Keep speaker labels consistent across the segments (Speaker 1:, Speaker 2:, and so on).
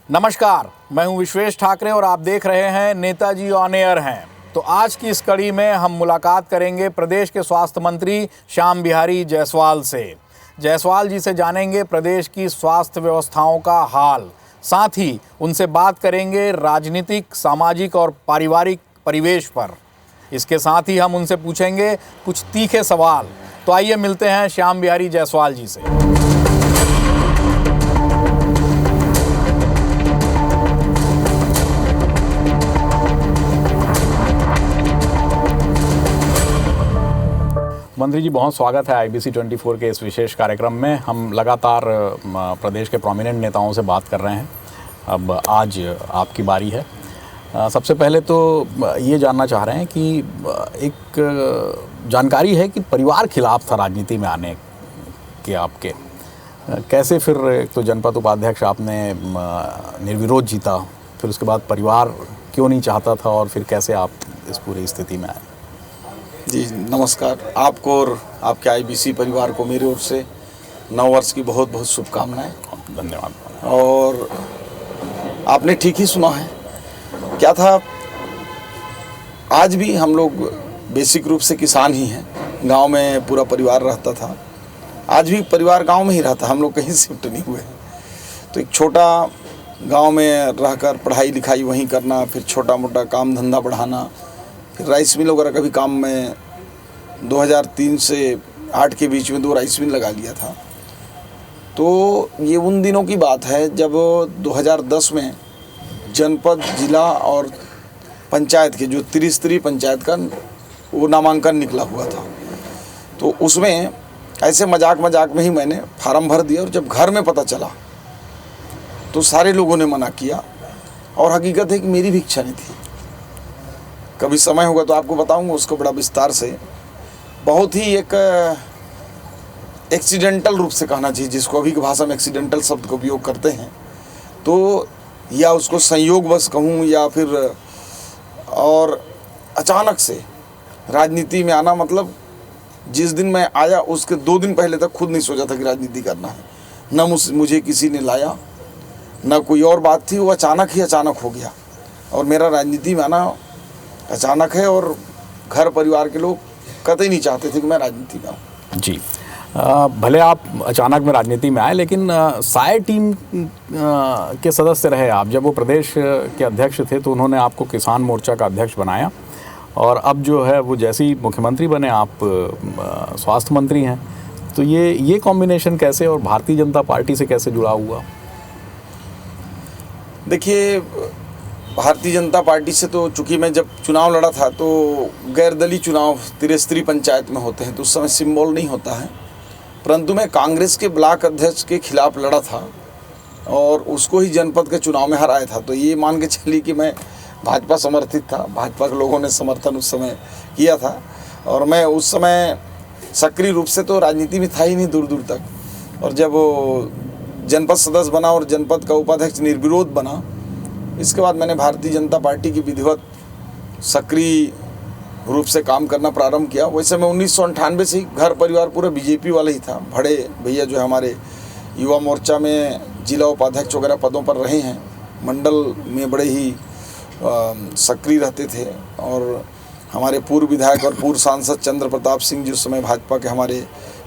Speaker 1: नमस्कार, मैं हूं विश्वेश ठाकरे और आप देख रहे हैं नेताजी ऑन एयर हैं। तो आज की इस कड़ी में हम मुलाकात करेंगे प्रदेश के स्वास्थ्य मंत्री श्याम बिहारी जायसवाल से। जायसवाल जी से जानेंगे प्रदेश की स्वास्थ्य व्यवस्थाओं का हाल, साथ ही उनसे बात करेंगे राजनीतिक, सामाजिक और पारिवारिक परिवेश पर। इसके साथ ही हम उनसे पूछेंगे कुछ तीखे सवाल। तो आइए मिलते हैं श्याम बिहारी जायसवाल जी से। मंत्री जी, बहुत स्वागत है IBC 24 के इस विशेष कार्यक्रम में। हम लगातार प्रदेश के प्रोमिनेंट नेताओं से बात कर रहे हैं। अब आज आपकी बारी है। सबसे पहले तो ये जानना चाह रहे हैं कि एक जानकारी है कि परिवार खिलाफ था राजनीति में आने के आपके। कैसे फिर एक तो जनपद उपाध्यक्ष आपने निर्विरोध जीता, फिर उसके बाद परिवार क्यों नहीं चाहता था और फिर कैसे आप इस पूरी स्थिति में आए?
Speaker 2: जी नमस्कार। आपको और आपके IBC परिवार को मेरी ओर से नव वर्ष की बहुत बहुत शुभकामनाएं।
Speaker 1: धन्यवाद।
Speaker 2: और आपने ठीक ही सुना है। क्या था, आज भी हम लोग बेसिक रूप से किसान ही हैं। गांव में पूरा परिवार रहता था। आज भी परिवार गांव में ही रहता, हम लोग कहीं शिफ्ट नहीं हुए। तो एक छोटा गांव में रहकर पढ़ाई लिखाई वहीं करना, फिर छोटा मोटा काम धंधा बढ़ाना, फिर राइस मिल वगैरह का भी काम में 2003 से 8 के बीच में 2 राइस मिल लगा लिया था। तो ये उन दिनों की बात है जब 2010 में जनपद, जिला और पंचायत के जो त्रिस्तरीय पंचायत का वो नामांकन निकला हुआ था। तो उसमें ऐसे मजाक में ही मैंने फार्म भर दिया और जब घर में पता चला तो सारे लोगों ने मना किया। और हकीकत है कि मेरी भी इच्छा नहीं थी। कभी समय होगा तो आपको बताऊंगा उसको बड़ा विस्तार से। बहुत ही एक एक्सीडेंटल रूप से कहना चाहिए, जिसको अभी की भाषा में एक्सीडेंटल शब्द का उपयोग करते हैं, तो या उसको संयोगवश कहूँ या फिर और अचानक से राजनीति में आना। मतलब जिस दिन मैं आया उसके 2 दिन पहले तक खुद नहीं सोचा था कि राजनीति करना है। न मुझे किसी ने लाया, न कोई और बात थी। वो अचानक हो गया और मेरा राजनीति में आना अचानक है। और घर परिवार के लोग कतई नहीं चाहते थे कि मैं राजनीति में आऊँ।
Speaker 1: जी, भले आप अचानक में राजनीति में आए, लेकिन साय टीम के सदस्य रहे आप। जब वो प्रदेश के अध्यक्ष थे तो उन्होंने आपको किसान मोर्चा का अध्यक्ष बनाया और अब जो है वो जैसे ही मुख्यमंत्री बने आप स्वास्थ्य मंत्री हैं। तो ये कॉम्बिनेशन कैसे और भारतीय जनता पार्टी से कैसे जुड़ा हुआ?
Speaker 2: देखिए, भारतीय जनता पार्टी से तो चूँकि मैं जब चुनाव लड़ा था तो गैरदलीय चुनाव त्रिस्तरीय पंचायत में होते हैं, तो उस समय सिंबल नहीं होता है। परंतु मैं कांग्रेस के ब्लॉक अध्यक्ष के खिलाफ लड़ा था और उसको ही जनपद के चुनाव में हराया था। तो ये मान के चलिए कि मैं भाजपा समर्थित था। भाजपा के लोगों ने समर्थन उस समय किया था और मैं उस समय सक्रिय रूप से तो राजनीति में था ही नहीं दूर तक। और जब वो जनपद सदस्य बना और जनपद का उपाध्यक्ष निर्विरोध बना, इसके बाद मैंने भारतीय जनता पार्टी की विधिवत सक्रिय रूप से काम करना प्रारंभ किया। वैसे मैं 1998 से ही घर परिवार पूरा BJP वाला ही था। बड़े भैया जो हमारे युवा मोर्चा में जिला उपाध्यक्ष वगैरह पदों पर रहे हैं, मंडल में बड़े ही सक्रिय रहते थे। और हमारे पूर्व विधायक और पूर्व सांसद चंद्र प्रताप सिंह जी उस समय भाजपा के हमारे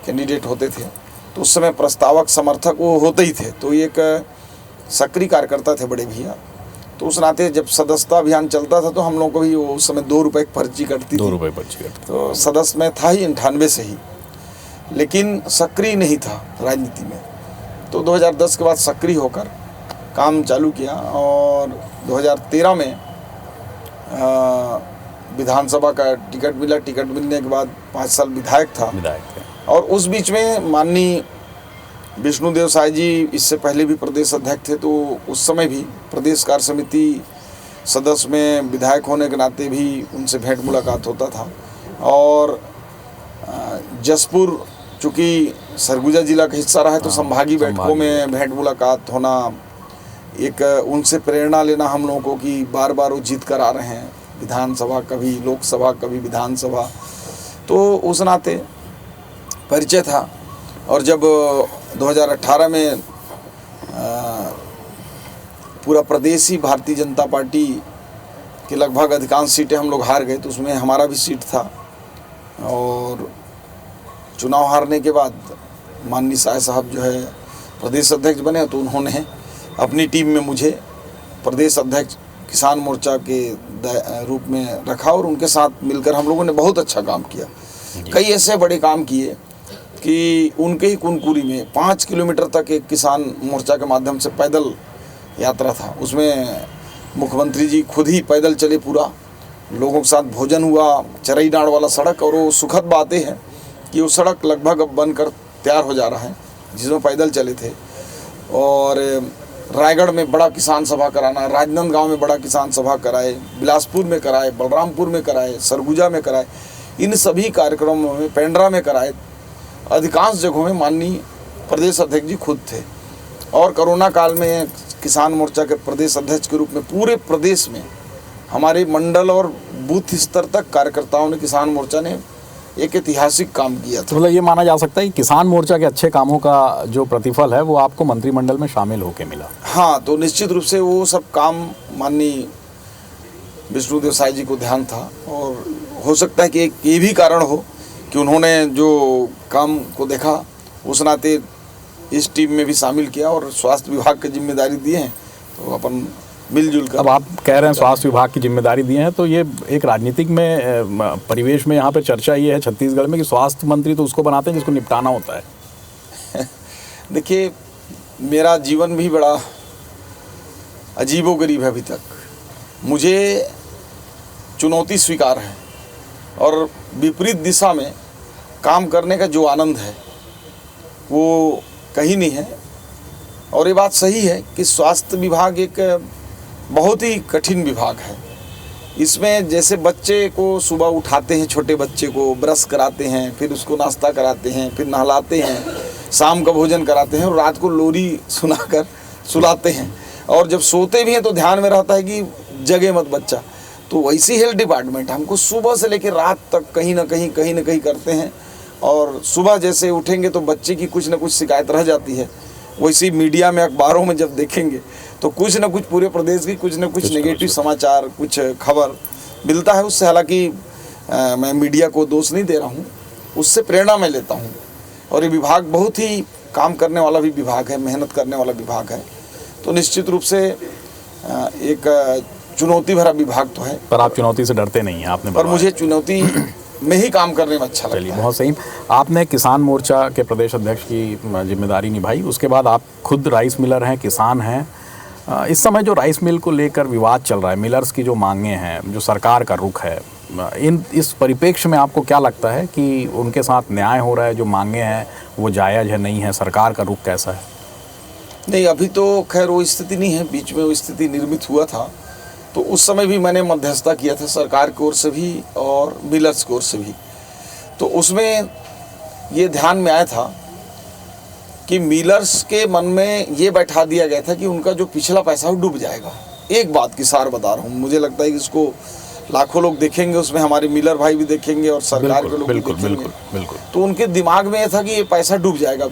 Speaker 2: कैंडिडेट होते थे, तो उस समय प्रस्तावक समर्थक वो होते ही थे। तो एक सक्रिय कार्यकर्ता थे बड़े भैया। तो उस नाते जब सदस्यता अभियान चलता था तो हम लोगों को भी वो उस समय 2 रुपये की पर्ची कटती थी।
Speaker 1: 2 रुपये पर्ची कटती।
Speaker 2: तो सदस्य में था ही 98 से ही, लेकिन सक्रिय नहीं था राजनीति में। तो 2010 के बाद सक्रिय होकर काम चालू किया और 2013 में विधानसभा का टिकट मिला। टिकट मिलने के बाद 5 साल विधायक था। और उस बीच में माननीय विष्णुदेव साय जी इससे पहले भी प्रदेश अध्यक्ष थे, तो उस समय भी प्रदेश कार्य समिति सदस्य में विधायक होने के नाते भी उनसे भेंट मुलाकात होता था। और जसपुर चूँकि सरगुजा जिला का हिस्सा रहा है, तो संभागीय बैठकों में भेंट मुलाकात होना, एक उनसे प्रेरणा लेना हम लोगों को कि बार बार वो जीत कर आ रहे हैं, विधानसभा कभी लोकसभा कभी विधानसभा। तो उस नाते परिचय था। और जब 2018 में पूरा प्रदेश ही भारतीय जनता पार्टी के लगभग अधिकांश सीटें हम लोग हार गए, तो उसमें हमारा भी सीट था। और चुनाव हारने के बाद माननीय शाह साहब जो है प्रदेश अध्यक्ष बने, तो उन्होंने अपनी टीम में मुझे प्रदेश अध्यक्ष किसान मोर्चा के रूप में रखा और उनके साथ मिलकर हम लोगों ने बहुत अच्छा काम किया। कई ऐसे बड़े काम किए कि उनके ही कुनकुरी में 5 किलोमीटर तक एक किसान मोर्चा के माध्यम से पैदल यात्रा था। उसमें मुख्यमंत्री जी खुद ही पैदल चले, पूरा लोगों के साथ भोजन हुआ, चरई डाँड़ वाला सड़क। और वो सुखद बातें हैं कि वो सड़क लगभग अब बनकर तैयार हो जा रहा है, जिसमें पैदल चले थे। और रायगढ़ में बड़ा किसान सभा कराना, राजनांदगांव में बड़ा किसान सभा कराए, बिलासपुर में कराए, बलरामपुर में कराए, सरगुजा में कराए, इन सभी कार्यक्रमों में, पेंड्रा में कराए, अधिकांश जगहों में माननीय प्रदेश अध्यक्ष जी खुद थे। और कोरोना काल में किसान मोर्चा के प्रदेश अध्यक्ष के रूप में पूरे प्रदेश में हमारे मंडल और बूथ स्तर तक कार्यकर्ताओं ने, किसान मोर्चा ने एक ऐतिहासिक काम किया था।
Speaker 1: तो मतलब ये माना जा सकता है कि किसान मोर्चा के अच्छे कामों का जो प्रतिफल है वो आपको मंत्रिमंडल में शामिल होकर मिला।
Speaker 2: हाँ, तो निश्चित रूप से वो सब काम माननीय विष्णुदेव साय जी को ध्यान था। और हो सकता है कि एक ये भी कारण हो कि उन्होंने जो काम को देखा उस नाते इस टीम में भी शामिल किया और स्वास्थ्य विभाग की जिम्मेदारी दिए हैं, तो अपन मिलजुल कर।
Speaker 1: अब आप कह रहे हैं स्वास्थ्य विभाग की जिम्मेदारी दी है, तो ये एक राजनीतिक में परिवेश में यहाँ पे चर्चा ये है छत्तीसगढ़ में कि स्वास्थ्य मंत्री तो उसको बनाते हैं जिसको निपटाना होता है।
Speaker 2: देखिए, मेरा जीवन भी बड़ा अजीबोगरीब है अभी तक। मुझे चुनौती स्वीकार है और विपरीत दिशा में काम करने का जो आनंद है वो कहीं नहीं है। और ये बात सही है कि स्वास्थ्य विभाग एक बहुत ही कठिन विभाग है। इसमें जैसे बच्चे को सुबह उठाते हैं, छोटे बच्चे को ब्रश कराते हैं, फिर उसको नाश्ता कराते हैं, फिर नहलाते हैं, शाम का भोजन कराते हैं और रात को लोरी सुनाकर सुलाते हैं। और जब सोते भी हैं तो ध्यान में रहता है कि जगे मत बच्चा। तो वैसी हेल्थ डिपार्टमेंट हमको सुबह से लेकर रात तक कहीं ना कहीं करते हैं। और सुबह जैसे उठेंगे तो बच्चे की कुछ ना कुछ शिकायत रह जाती है। वैसे मीडिया में, अखबारों में जब देखेंगे तो कुछ ना कुछ पूरे प्रदेश की कुछ ना कुछ नेगेटिव समाचार, कुछ खबर मिलता है उससे। हालांकि मैं मीडिया को दोष नहीं दे रहा हूँ, उससे प्रेरणा मैं लेता हूँ। और ये विभाग बहुत ही काम करने वाला भी विभाग है, मेहनत करने वाला विभाग है। तो निश्चित रूप से एक चुनौती भरा विभाग तो है।
Speaker 1: पर आप चुनौती से डरते नहीं हैं, आपने।
Speaker 2: पर मुझे चुनौती में ही काम करने में अच्छा लगता है।
Speaker 1: चलिए, बहुत सही। आपने किसान मोर्चा के प्रदेश अध्यक्ष की जिम्मेदारी निभाई, उसके बाद आप खुद राइस मिलर हैं, किसान हैं। इस समय जो राइस मिल को लेकर विवाद चल रहा है, मिलर्स की जो मांगें हैं, जो सरकार का रुख है, इस परिप्रेक्ष्य में आपको क्या लगता है कि उनके साथ न्याय हो रहा है? जो मांगें हैं वो जायज़ है, नहीं है? सरकार का रुख कैसा है?
Speaker 2: नहीं, अभी तो खैर वो स्थिति नहीं है। बीच में वो स्थिति निर्मित हुआ था, तो उस समय भी मैंने मध्यस्थता किया था, सरकार की ओर से भी और मिलर्स की ओर से भी। तो उसमें ये ध्यान में आया था कि मिलर्स के मन में ये बैठा दिया गया था कि उनका जो पिछला पैसा वो डूब जाएगा। एक बात की सार बता रहा हूँ, मुझे लगता है कि इसको लाखों लोग देखेंगे, उसमें हमारे मिलर भाई भी देखेंगे और सरकार के लोग भी देखेंगे।
Speaker 1: बिल्कुल।
Speaker 2: तो उनके दिमाग में यह था कि ये पैसा डूब जाएगा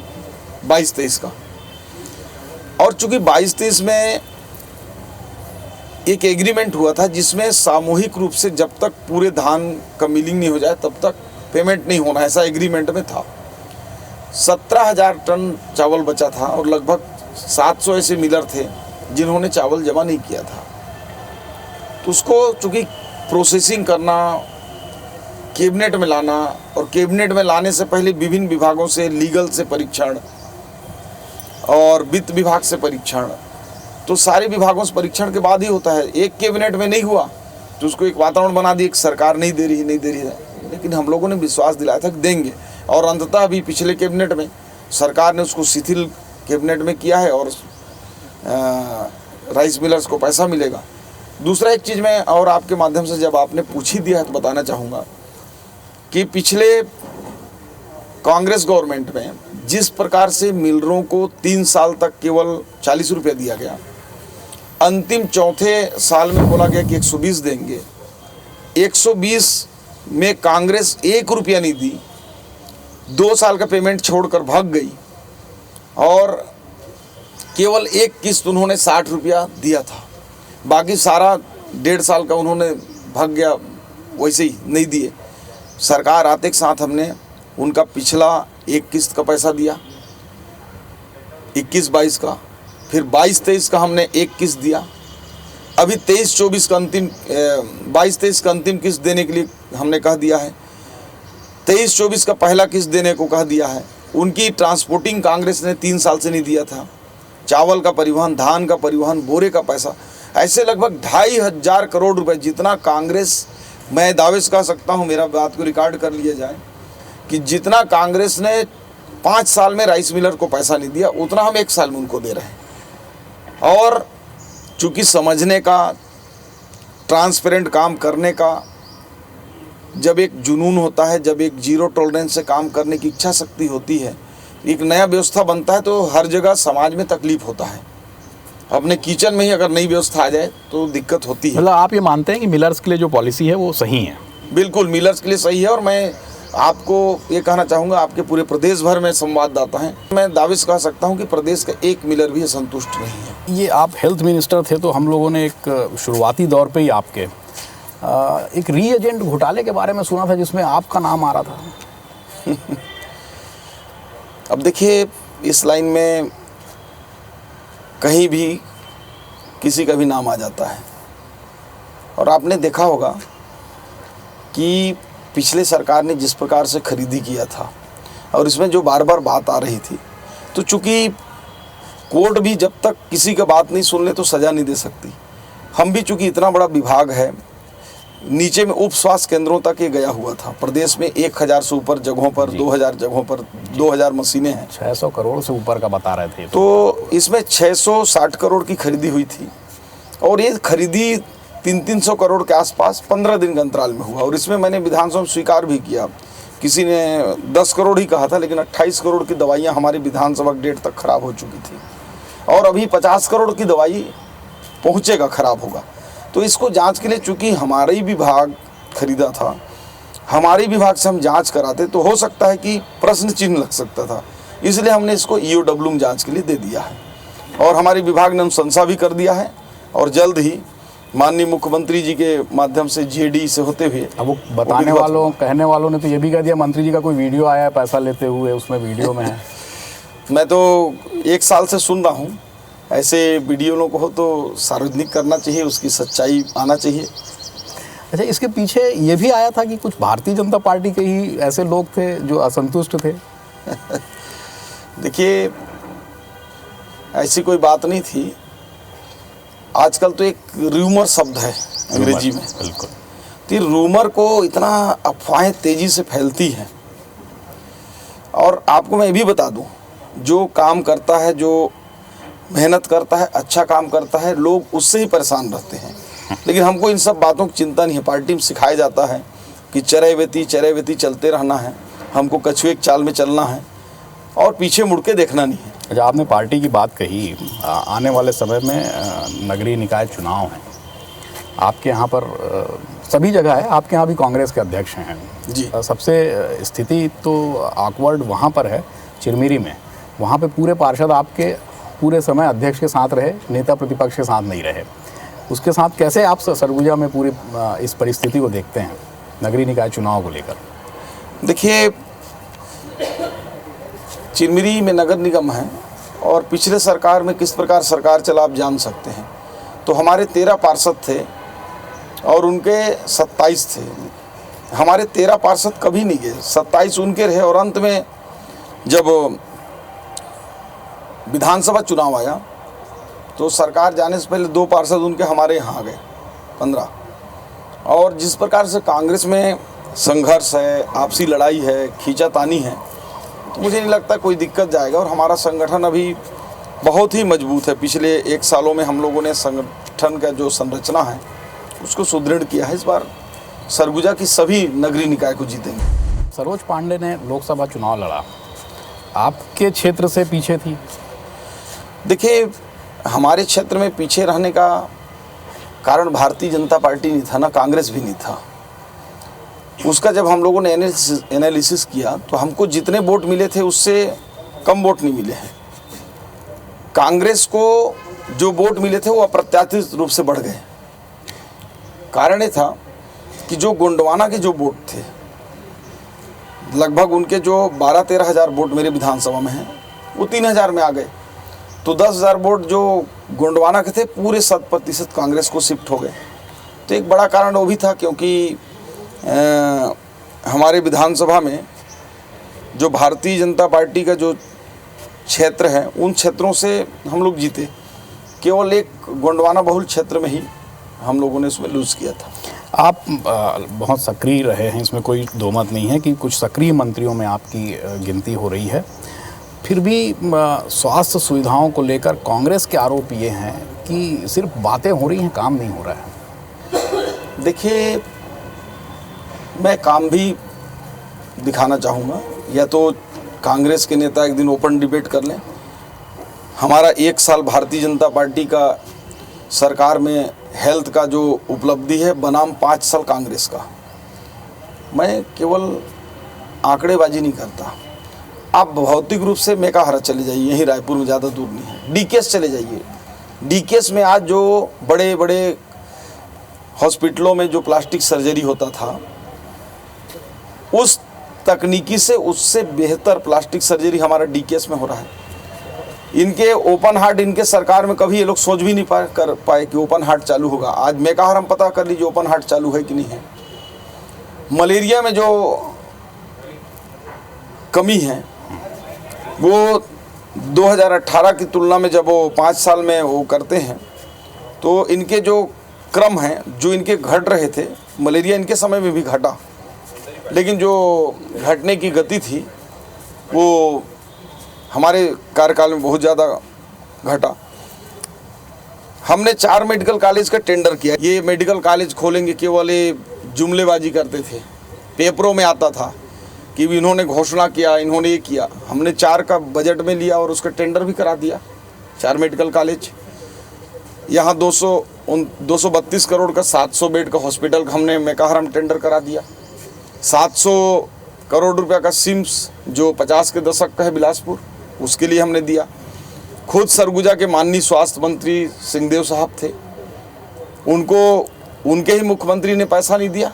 Speaker 2: 22-23 का। और चूंकि 22-23 में एक एग्रीमेंट हुआ था जिसमें सामूहिक रूप से जब तक पूरे धान का मिलिंग नहीं हो जाए तब तक पेमेंट नहीं होना, ऐसा एग्रीमेंट में था। 17,000 टन चावल बचा था और लगभग 700 ऐसे मिलर थे जिन्होंने चावल जमा नहीं किया था। तो उसको चूँकि प्रोसेसिंग करना, कैबिनेट में लाना, और कैबिनेट में लाने से पहले विभिन्न विभागों से, लीगल से परीक्षण और वित्त विभाग से परीक्षण, तो सारे विभागों से परीक्षण के बाद ही होता है। एक कैबिनेट में नहीं हुआ तो उसको एक वातावरण बना दिया, एक सरकार नहीं दे रही है। लेकिन हम लोगों ने विश्वास दिलाया था कि देंगे, और अंततः अभी पिछले कैबिनेट में सरकार ने उसको शिथिल कैबिनेट में किया है और राइस मिलर्स को पैसा मिलेगा। दूसरा एक चीज़ मैं और आपके माध्यम से जब आपने पूछ ही दिया है तो बताना चाहूँगा कि पिछले कांग्रेस गवर्नमेंट में जिस प्रकार से मिलरों को 3 साल तक केवल 40 रुपये दिया गया, अंतिम चौथे साल में बोला गया कि 120 देंगे। 120 में कांग्रेस 1 रुपया नहीं दी, 2 साल का पेमेंट छोड़कर भाग गई। और केवल एक किस्त उन्होंने 60 रुपया दिया था, बाकी सारा 1.5 साल का उन्होंने भाग गया, वैसे ही नहीं दिए। सरकार आते के साथ हमने उनका पिछला एक किस्त का पैसा दिया 21-22 का, फिर 22-23 का हमने एक किस्त दिया, अभी 23-24 का अंतिम 22-23 का अंतिम किस्त देने के लिए हमने कह दिया है, 23-24 का पहला किस्त देने को कह दिया है। उनकी ट्रांसपोर्टिंग कांग्रेस ने 3 साल से नहीं दिया था, चावल का परिवहन, धान का परिवहन, बोरे का पैसा, ऐसे लगभग 2,500 करोड़ रुपए जितना कांग्रेस, मैं दावे से कह सकता हूँ, मेरा बात को रिकॉर्ड कर लिया जाए कि जितना कांग्रेस ने 5 साल में राइस मिलर को पैसा नहीं दिया, उतना हम 1 साल में उनको दे रहे हैं। और चूँकि समझने का, ट्रांसपेरेंट काम करने का जब एक जुनून होता है, जब एक जीरो टॉलरेंस से काम करने की इच्छा शक्ति होती है, एक नया व्यवस्था बनता है तो हर जगह समाज में तकलीफ होता है। अपने किचन में ही अगर नई व्यवस्था आ जाए तो दिक्कत होती है।
Speaker 1: मतलब आप ये मानते हैं कि मिलर्स के लिए जो पॉलिसी है वो सही है?
Speaker 2: बिल्कुल, मिलर्स के लिए सही है। और मैं आपको ये कहना चाहूँगा, आपके पूरे प्रदेश भर में संवाददाता हैं, मैं दावे से कह सकता हूँ कि प्रदेश का एक मिलर भी संतुष्ट नहीं है।
Speaker 1: ये आप हेल्थ मिनिस्टर थे तो हम लोगों ने एक शुरुआती दौर पे ही आपके एक रीएजेंट घोटाले के बारे में सुना था जिसमें आपका नाम आ रहा था।
Speaker 2: अब देखिए, इस लाइन में कहीं भी किसी का भी नाम आ जाता है, और आपने देखा होगा कि पिछले सरकार ने जिस प्रकार से खरीदी किया था, और इसमें जो बार बार बात आ रही थी, तो चूंकि कोर्ट भी जब तक किसी का बात नहीं सुन ले तो सज़ा नहीं दे सकती। हम भी चूंकि इतना बड़ा विभाग है, नीचे में उप स्वास्थ्य केंद्रों तक ये गया हुआ था। प्रदेश में 1,000 से ऊपर जगहों पर, 2,000 जगहों पर 2,000 मशीनें हैं।
Speaker 1: 600 करोड़ से ऊपर का बता रहे थे।
Speaker 2: तो इसमें 660 करोड़ की खरीदी हुई थी, और ये खरीदी 300 करोड़ के आसपास 15 दिन के अंतराल में हुआ। और इसमें मैंने विधानसभा में स्वीकार भी किया, किसी ने 10 करोड़ ही कहा था, लेकिन 28 करोड़ की दवाइयाँ हमारी विधानसभा के डेट तक खराब हो चुकी थी, और अभी 50 करोड़ की दवाई पहुँचेगा, खराब होगा। तो इसको जांच के लिए चूंकि हमारा ही विभाग खरीदा था, हमारे विभाग से हम जांच कराते तो हो सकता है कि प्रश्न चिन्ह लग सकता था, इसलिए हमने इसको ईओडब्ल्यू में जांच के लिए दे दिया है। और हमारे विभाग ने अनुशंसा भी कर दिया है, और जल्द ही माननीय मुख्यमंत्री जी के माध्यम से जेडी से होते हुए,
Speaker 1: अब वो बताने वालों, कहने वालों ने तो ये भी कह दिया मंत्री जी का कोई वीडियो आया है पैसा लेते हुए, उसमें वीडियो में है।
Speaker 2: मैं तो 1 साल से सुन रहा हूँ, ऐसे वीडियो को हो तो सार्वजनिक करना चाहिए, उसकी सच्चाई आना चाहिए।
Speaker 1: अच्छा, इसके पीछे ये भी आया था कि कुछ भारतीय जनता पार्टी के ही ऐसे लोग थे जो असंतुष्ट थे।
Speaker 2: देखिए, ऐसी कोई बात नहीं थी। आजकल तो एक रूमर शब्द है अंग्रेजी में,
Speaker 1: बिल्कुल,
Speaker 2: तो रूमर को इतना अफवाहें तेजी से फैलती हैं। और आपको मैं ये भी बता दूं, जो काम करता है, जो मेहनत करता है, अच्छा काम करता है, लोग उससे ही परेशान रहते हैं। लेकिन हमको इन सब बातों की चिंता नहीं है। पार्टी में सिखाया जाता है कि चरैवेती चलते रहना है, हमको कछुए की चाल में चलना है, और पीछे मुड़ के देखना नहीं है।
Speaker 1: अच्छा, आपने पार्टी की बात कही, आने वाले समय में नगरीय निकाय चुनाव हैं, आपके यहाँ पर सभी जगह है, आपके यहाँ भी कांग्रेस के अध्यक्ष हैं
Speaker 2: जी।
Speaker 1: सबसे स्थिति तो ऑकवर्ड वहाँ पर है चिरमिरी में, वहाँ पे पूरे पार्षद आपके पूरे समय अध्यक्ष के साथ रहे, नेता प्रतिपक्ष के साथ नहीं रहे। उसके साथ कैसे आप सरगुजा में पूरी इस परिस्थिति को देखते हैं नगरीय निकाय चुनाव को लेकर?
Speaker 2: देखिए, चिरमिरी में नगर निगम है, और पिछले सरकार में किस प्रकार सरकार चला आप जान सकते हैं। तो हमारे 13 पार्षद थे और उनके 27 थे। हमारे 13 पार्षद कभी नहीं गए, 27 उनके रहे। और अंत में जब विधानसभा चुनाव आया तो सरकार जाने से पहले 2 पार्षद उनके हमारे यहाँ आ गए, 15। और जिस प्रकार से कांग्रेस में संघर्ष है, आपसी लड़ाई है, खींचातानी है, तो मुझे नहीं लगता कोई दिक्कत जाएगा। और हमारा संगठन अभी बहुत ही मजबूत है। पिछले 1 सालों में हम लोगों ने संगठन का जो संरचना है उसको सुदृढ़ किया है। इस बार सरगुजा की सभी नगरीय निकाय को जीतेंगे।
Speaker 1: सरोज पांडे ने लोकसभा चुनाव लड़ा, आपके क्षेत्र से पीछे थी।
Speaker 2: देखिए, हमारे क्षेत्र में पीछे रहने का कारण भारतीय जनता पार्टी नहीं था, ना कांग्रेस भी नहीं था। उसका जब हम लोगों ने एनालिसिस किया तो हमको जितने वोट मिले थे उससे कम वोट नहीं मिले हैं। कांग्रेस को जो वोट मिले थे वो अप्रत्याशित रूप से बढ़ गए। कारण ये था कि जो गोंडवाना के जो वोट थे, लगभग उनके जो 12-13 हज़ार वोट मेरे विधानसभा में हैं, वो 3,000 में आ गए। तो 10,000 वोट जो गोंडवाना के थे पूरे 100% कांग्रेस को शिफ्ट हो गए। तो एक बड़ा कारण वो भी था, क्योंकि हमारे विधानसभा में जो भारतीय जनता पार्टी का जो क्षेत्र है, उन क्षेत्रों से हम लोग जीते। केवल एक गोंडवाना बहुल क्षेत्र में ही हम लोगों ने उसमें लूज़ किया था।
Speaker 1: आप बहुत सक्रिय रहे हैं, इसमें कोई दो मत नहीं है कि कुछ सक्रिय मंत्रियों में आपकी गिनती हो रही है। फिर भी स्वास्थ्य सुविधाओं को लेकर कांग्रेस के आरोप ये हैं कि सिर्फ बातें हो रही हैं, काम नहीं हो रहा है।
Speaker 2: देखिए, मैं काम भी दिखाना चाहूँगा, या तो कांग्रेस के नेता एक दिन ओपन डिबेट कर लें। हमारा 1 साल भारतीय जनता पार्टी का सरकार में हेल्थ का जो उपलब्धि है बनाम 5 साल कांग्रेस का। मैं केवल आंकड़ेबाजी नहीं करता। आप भौतिक रूप से मेकाहारा चले जाइए, यहीं रायपुर में, ज़्यादा दूर नहीं है। डीकेएस चले जाइए। डीकेएस में आज जो बड़े बड़े हॉस्पिटलों में जो प्लास्टिक सर्जरी होता था, उस तकनीकी से उससे बेहतर प्लास्टिक सर्जरी हमारा डीकेएस में हो रहा है। इनके ओपन हार्ट, इनके सरकार में कभी ये लोग सोच भी नहीं कर पाए कि ओपन हार्ट चालू होगा। आज मेकाहारा में पता कर लीजिए ओपन हार्ट चालू है कि नहीं है। मलेरिया में जो कमी है वो 2018 की तुलना में जब वो 5 साल में वो करते हैं, तो इनके जो क्रम हैं, जो इनके घट रहे थे, मलेरिया इनके समय में भी घटा, लेकिन जो घटने की गति थी वो हमारे कार्यकाल में बहुत ज़्यादा घटा। हमने 4 मेडिकल कॉलेज का टेंडर किया। ये मेडिकल कॉलेज खोलेंगे, केवल ये जुमलेबाजी करते थे। पेपरों में आता था कि इन्होंने घोषणा किया, इन्होंने ये किया। हमने 4 का बजट में लिया और उसका टेंडर भी करा दिया। 4 मेडिकल कॉलेज, यहाँ 232 करोड़ का 700 बेड का हॉस्पिटल हमने मेकाहारा में टेंडर करा दिया। 700 करोड़ रुपया का सिम्स जो 50 के दशक का है बिलासपुर, उसके लिए हमने दिया। खुद सरगुजा के माननीय स्वास्थ्य मंत्री सिंहदेव साहब थे, उनके ही मुख्यमंत्री ने पैसा नहीं दिया।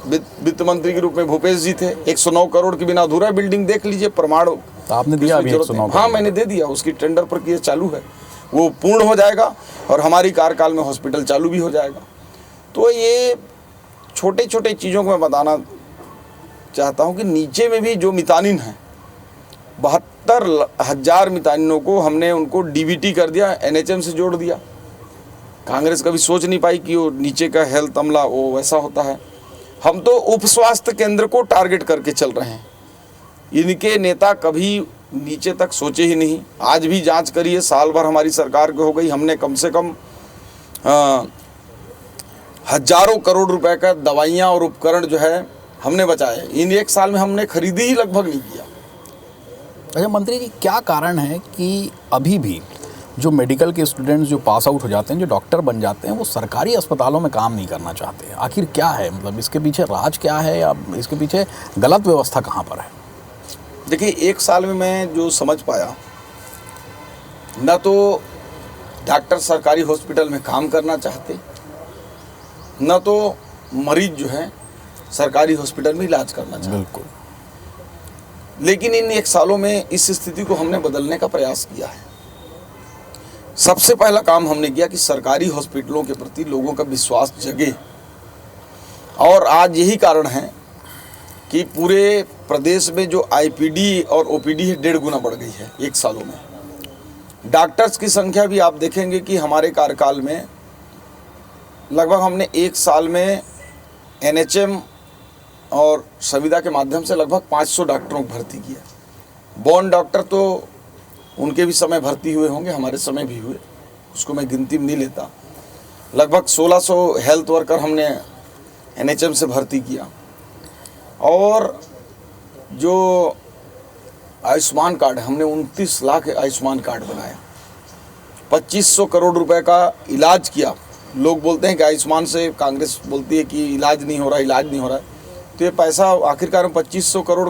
Speaker 2: वित्त मंत्री के रूप में भूपेश जी थे। 109 करोड़ की बिना अधूरा बिल्डिंग देख लीजिए, प्रमाण।
Speaker 1: तो आपने दिया अभी 109?
Speaker 2: हाँ, मैंने दे दिया। उसकी टेंडर प्रक्रिया चालू है, वो पूर्ण हो जाएगा और हमारी कार्यकाल में हॉस्पिटल चालू भी हो जाएगा। तो ये छोटे छोटे चीज़ों को मैं बताना चाहता हूँ कि नीचे में भी जो मितानिन हैं, 72,000 मितानिनों को हमने उनको डीबीटी कर दिया, एनएचएम से जोड़ दिया। कांग्रेस कभी सोच नहीं पाई कि वो नीचे का हेल्थ अमला वो वैसा होता है। हम तो उप स्वास्थ्य केंद्र को टारगेट करके चल रहे हैं। इनके नेता कभी नीचे तक सोचे ही नहीं। आज भी जांच करिए, साल भर हमारी सरकार की हो गई, हमने कम से कम हजारों करोड़ रुपए का दवाइयाँ और उपकरण जो है हमने बचाए। इन 1 साल में हमने खरीदी ही लगभग नहीं किया।
Speaker 1: अच्छा मंत्री जी, क्या कारण है कि अभी भी जो मेडिकल के स्टूडेंट्स जो पास आउट हो जाते हैं, जो डॉक्टर बन जाते हैं, वो सरकारी अस्पतालों में काम नहीं करना चाहते? आखिर क्या है, मतलब इसके पीछे राज क्या है, या इसके पीछे गलत व्यवस्था कहाँ पर है?
Speaker 2: देखिए, 1 साल में मैं जो समझ पाया, न तो डॉक्टर सरकारी हॉस्पिटल में काम करना चाहते, न तो मरीज जो है सरकारी हॉस्पिटल में इलाज करना चाहते।
Speaker 1: बिल्कुल।
Speaker 2: लेकिन इन 1 सालों में इस स्थिति को हमने बदलने का प्रयास किया है। सबसे पहला काम हमने किया कि सरकारी हॉस्पिटलों के प्रति लोगों का विश्वास जगे, और आज यही कारण है कि पूरे प्रदेश में जो आईपीडी और ओपीडी है 1.5 गुना बढ़ गई है 1 सालों में। डॉक्टर्स की संख्या भी आप देखेंगे कि हमारे कार्यकाल में लगभग हमने 1 साल में एनएचएम और संविदा के माध्यम से लगभग 500 डॉक्टरों को भर्ती किया। बॉर्न डॉक्टर तो उनके भी समय भर्ती हुए होंगे, हमारे समय भी हुए, उसको मैं गिनती में नहीं लेता। लगभग 1600 हेल्थ वर्कर हमने एनएचएम से भर्ती किया। और जो आयुष्मान कार्ड, हमने 29 लाख आयुष्मान कार्ड बनाया। 2500 करोड़ रुपए का इलाज किया। लोग बोलते हैं कि आयुष्मान से, कांग्रेस बोलती है कि इलाज नहीं हो रहा, इलाज नहीं हो रहा है। तो ये पैसा आखिरकार 2500 करोड़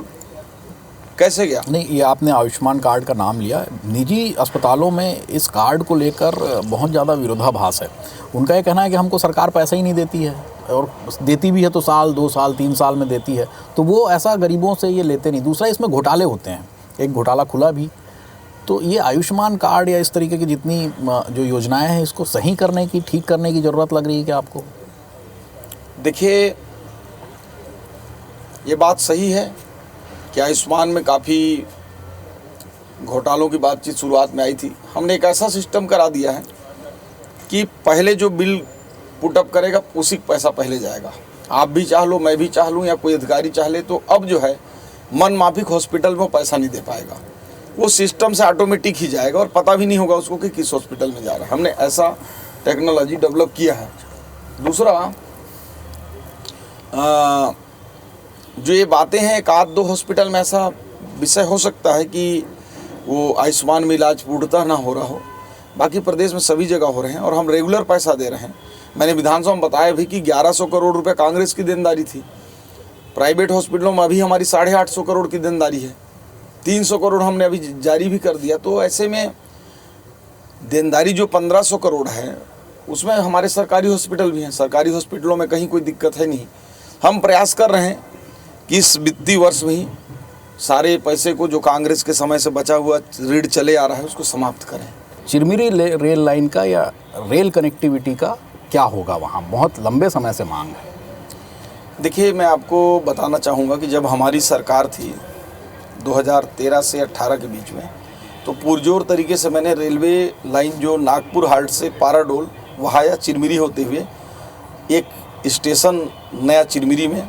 Speaker 2: कैसे गया?
Speaker 1: नहीं, ये आपने आयुष्मान कार्ड का नाम लिया। निजी अस्पतालों में इस कार्ड को लेकर बहुत ज़्यादा विरोधाभास है। उनका ये कहना है कि हमको सरकार पैसा ही नहीं देती है, और देती भी है तो साल 2 साल 3 साल में देती है, तो वो ऐसा गरीबों से ये लेते नहीं। दूसरा, इसमें घोटाले होते हैं, एक घोटाला खुला भी। तो ये आयुष्मान कार्ड या इस तरीके की जितनी जो योजनाएं हैं, इसको सही करने की, ठीक करने की ज़रूरत लग रही है क्या आपको?
Speaker 2: देखिए, ये बात सही है कि आयुष्मान में काफ़ी घोटालों की बातचीत शुरुआत में आई थी। हमने एक ऐसा सिस्टम करा दिया है कि पहले जो बिल पुटअप करेगा उसी का पैसा पहले जाएगा। आप भी चाह लो, मैं भी चाह लूँ, या कोई अधिकारी चाह ले, तो अब जो है मन माफिक हॉस्पिटल में पैसा नहीं दे पाएगा। वो सिस्टम से ऑटोमेटिक ही जाएगा और पता भी नहीं होगा उसको कि किस हॉस्पिटल में जा रहा है। हमने ऐसा टेक्नोलॉजी डेवलप किया है। दूसरा, जो ये बातें हैं, 1-2 हॉस्पिटल में ऐसा विषय हो सकता है कि वो आयुष्मान में इलाज पूर्णतः ना हो रहा हो, बाकी प्रदेश में सभी जगह हो रहे हैं और हम रेगुलर पैसा दे रहे हैं। मैंने विधानसभा में बताया भी कि 1100 करोड़ रुपए कांग्रेस की देनदारी थी। प्राइवेट हॉस्पिटलों में अभी हमारी 850 करोड़ की देनदारी है। 300 करोड़ हमने अभी जारी भी कर दिया। तो ऐसे में देनदारी जो 1500 करोड़ है, उसमें हमारे सरकारी हॉस्पिटल भी हैं। सरकारी हॉस्पिटलों में कहीं कोई दिक्कत है नहीं। हम प्रयास कर रहे हैं कि इस वित्तीय वर्ष में ही सारे पैसे को, जो कांग्रेस के समय से बचा हुआ ऋण चले आ रहा है, उसको समाप्त करें।
Speaker 1: चिरमिरी रेल लाइन का या रेल कनेक्टिविटी का क्या होगा? वहाँ बहुत लंबे समय से मांग है।
Speaker 2: देखिए, मैं आपको बताना चाहूँगा कि जब हमारी सरकार थी 2013 से 18 के बीच में, तो पुरजोर तरीके से मैंने रेलवे लाइन जो नागपुर हाल्ट से पाराडोल वहाया चिरमिरी होते हुए एक स्टेशन नया चिरमिरी में,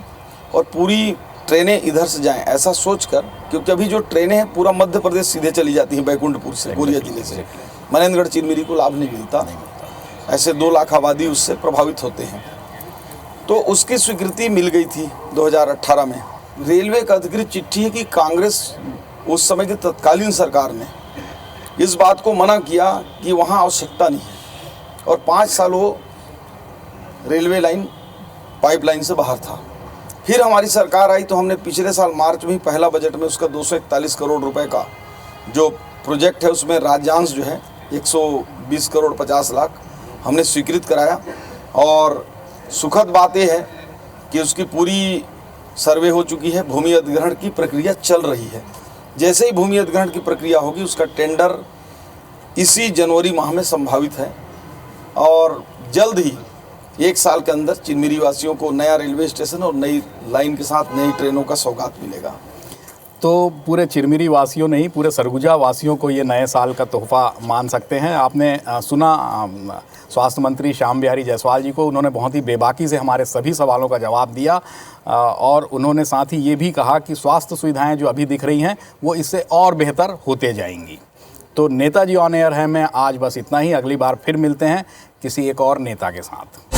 Speaker 2: और पूरी ट्रेनें इधर से जाएं ऐसा सोचकर, क्योंकि अभी जो ट्रेनें हैं पूरा मध्य प्रदेश सीधे चली जाती हैं बैकुंठपुर से, बोरिया जिले से। मनेंद्रगढ़ चिरमिरी को लाभ नहीं मिलता। ऐसे 2 लाख आबादी उससे प्रभावित होते हैं। तो उसकी स्वीकृति मिल गई थी 2018 में। रेलवे का अधिकृत चिट्ठी है कि कांग्रेस उस समय की तत्कालीन सरकार ने इस बात को मना किया कि वहाँ आवश्यकता नहीं है, और 5 साल वो रेलवे लाइन पाइपलाइन से बाहर था। फिर हमारी सरकार आई तो हमने पिछले साल मार्च में ही पहला बजट में उसका 241 करोड़ रुपए का जो प्रोजेक्ट है, उसमें राज्यांश जो है 120 करोड़ 50 लाख हमने स्वीकृत कराया। और सुखद बात यह है कि उसकी पूरी सर्वे हो चुकी है, भूमि अधिग्रहण की प्रक्रिया चल रही है। जैसे ही भूमि अधिग्रहण की प्रक्रिया होगी, उसका टेंडर इसी जनवरी माह में संभावित है, और जल्द ही 1 साल के अंदर चिरमिरी वासियों को नया रेलवे स्टेशन और नई लाइन के साथ नई ट्रेनों का सौगात मिलेगा।
Speaker 1: तो पूरे चिरमिरी वासियों नहीं, पूरे सरगुजा वासियों को ये नए साल का तोहफा मान सकते हैं। आपने सुना स्वास्थ्य मंत्री श्याम बिहारी जायसवाल जी को, उन्होंने बहुत ही बेबाकी से हमारे सभी सवालों का जवाब दिया, और उन्होंने साथ ही ये भी कहा कि स्वास्थ्य सुविधाएं जो अभी दिख रही हैं वो इससे और बेहतर होते जाएंगी। तो नेताजी ऑन एयर है में आज बस इतना ही। अगली बार फिर मिलते हैं किसी एक और नेता के साथ।